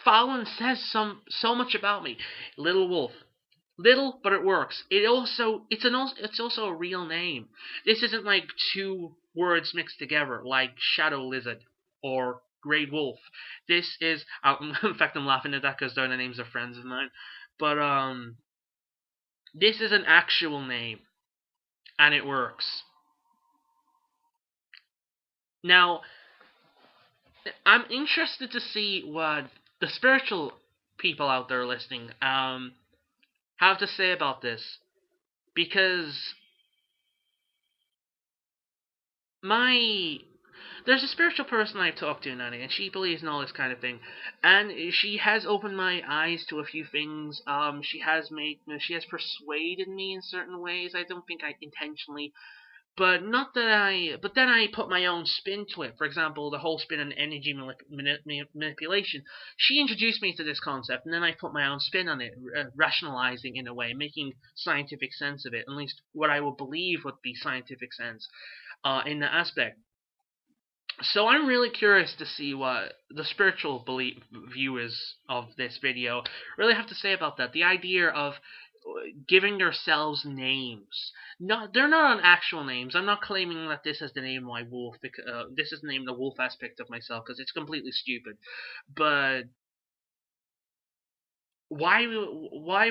Fallon says so much about me. Little wolf. Little, but it works. It's also a real name. This isn't like two words mixed together, like shadow lizard or great wolf. This is, in fact, I'm laughing at that because they're the names of friends of mine. But this is an actual name, and it works. Now, I'm interested to see what the spiritual people out there listening have to say about this, because my there's a spiritual person I've talked to, Nanny, and she believes in all this kind of thing, and she has opened my eyes to a few things. She has persuaded me in certain ways. I don't think I intentionally, but not that I. But then I put my own spin to it. For example, the whole spin on energy manipulation. She introduced me to this concept, and then I put my own spin on it, rationalizing in a way, making scientific sense of it. At least what I would believe would be scientific sense in that aspect. So I'm really curious to see what the spiritual viewers of this video really have to say about that. The idea of giving yourselves names. No, they're not on actual names. I'm not claiming that this is the name of my wolf. This is the name of the wolf aspect of myself because it's completely stupid. But why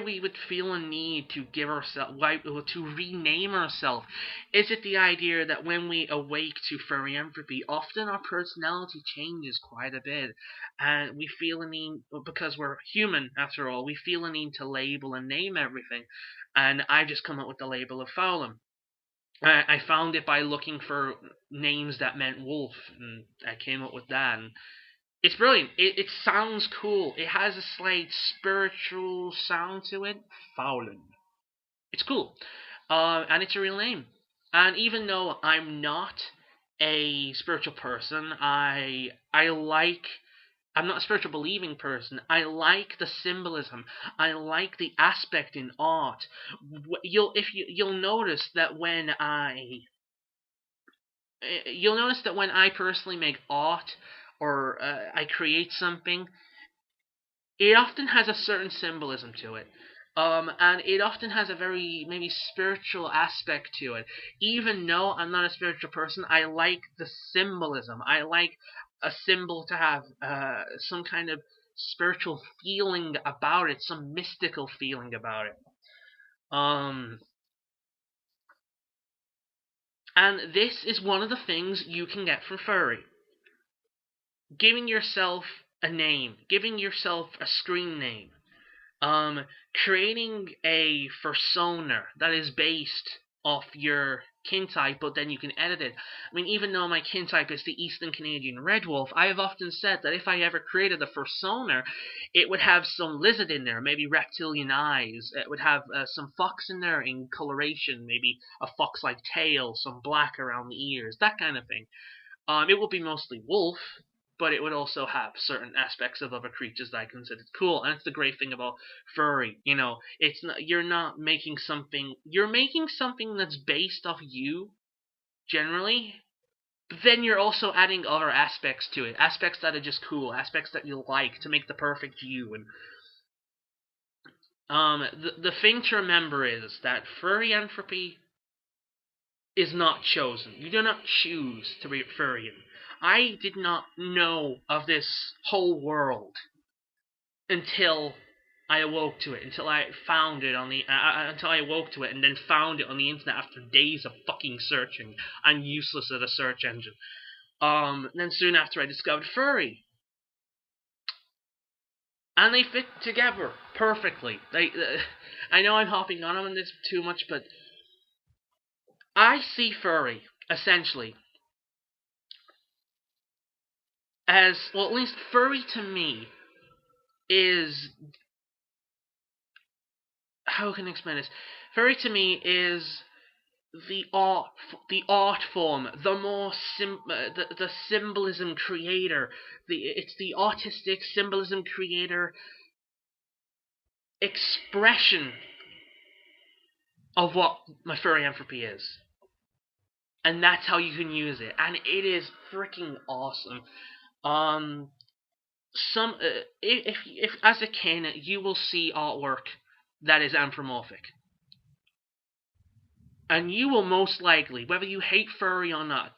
we would feel a need to give ourselves to rename ourselves? Is it the idea that when we awake to Therianthropy, often our personality changes quite a bit, and we feel a need, because we're human after all, we feel a need to label and name everything, and I've just come up with the label of Fowlum. I found it by looking for names that meant wolf, and I came up with that. And it's brilliant. It sounds cool. It has a slight spiritual sound to it. Fowlin. It's cool. And it's a real name. And even though I'm not a spiritual person, I'm not a spiritual believing person. I like the symbolism. I like the aspect in art. You'll notice that when I personally make art or I create something, it often has a certain symbolism to it. And it often has a very maybe spiritual aspect to it. Even though I'm not a spiritual person, I like the symbolism. I like a symbol to have some kind of spiritual feeling about it, some mystical feeling about it. Um, and this is one of the things you can get from furry. Giving yourself a name, giving yourself a screen name, um, creating a persona that is based off your kin type, but then you can edit it. I mean, even though my kin type is the Eastern Canadian red wolf, I have often said that if I ever created a persona, it would have some lizard in there, maybe reptilian eyes. It would have some fox in there in coloration, maybe a fox-like tail, some black around the ears, that kind of thing. It would be mostly wolf, but it would also have certain aspects of other creatures that I considered cool. And it's the great thing about furry. It's not, you're making something that's based off you generally, but then you're also adding other aspects to it, aspects that are just cool, aspects that you like to make the perfect you. And the thing to remember is that Therianthropy is not chosen. You do not choose to be Therian. I did not know of this whole world until I awoke to it, until I found it until I awoke to it and then found it on the internet after days of fucking searching. I'm useless at a search engine. Then soon after I discovered furry. And they fit together perfectly. I know I'm hopping on this too much, but I see furry, essentially, as, well, at least furry to me is, how can I explain this? Furry to me is the art form, the more the symbolism creator. It's the artistic symbolism creator expression of what my Therianthropy is. And that's how you can use it. And it is freaking awesome. Um, if as a kin you will see artwork that is anthropomorphic, and you will most likely, whether you hate furry or not,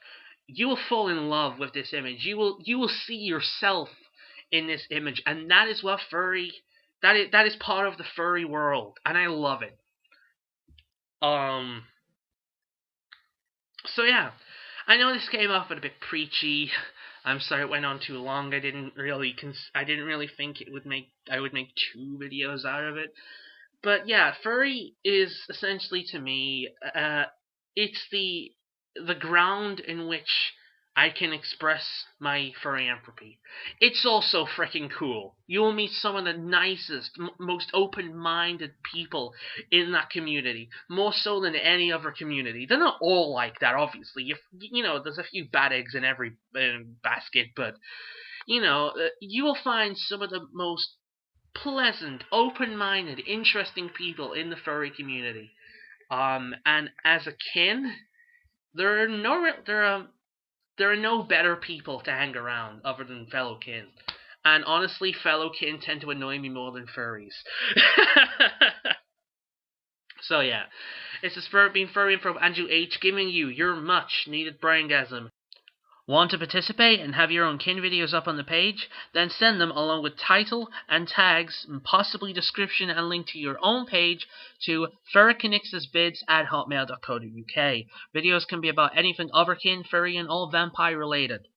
you will fall in love with this image. You will see yourself in this image, and that is what furry that is part of the furry world, and I love it. Um. So yeah, I know this came off a bit preachy. I'm sorry it went on too long. I didn't really think I would make 2 videos out of it. But yeah, furry is essentially to me, it's the ground in which I can express my Therianthropy. It's also freaking cool. You will meet some of the nicest, most open-minded people in that community, more so than any other community. They're not all like that, obviously. You know, there's a few bad eggs in every basket, but you will find some of the most pleasant, open-minded, interesting people in the furry community. And as a kin, there are no better people to hang around other than fellow kin. And honestly, fellow kin tend to annoy me more than furries. So yeah, this is been Furry from Andrew H, giving you your much needed braingasm. Want to participate and have your own kin videos up on the page? Then send them along with title and tags and possibly description and link to your own page to TheriKiNexusvids@hotmail.co.uk. Videos can be about anything otherkin, furry, and all vampire related.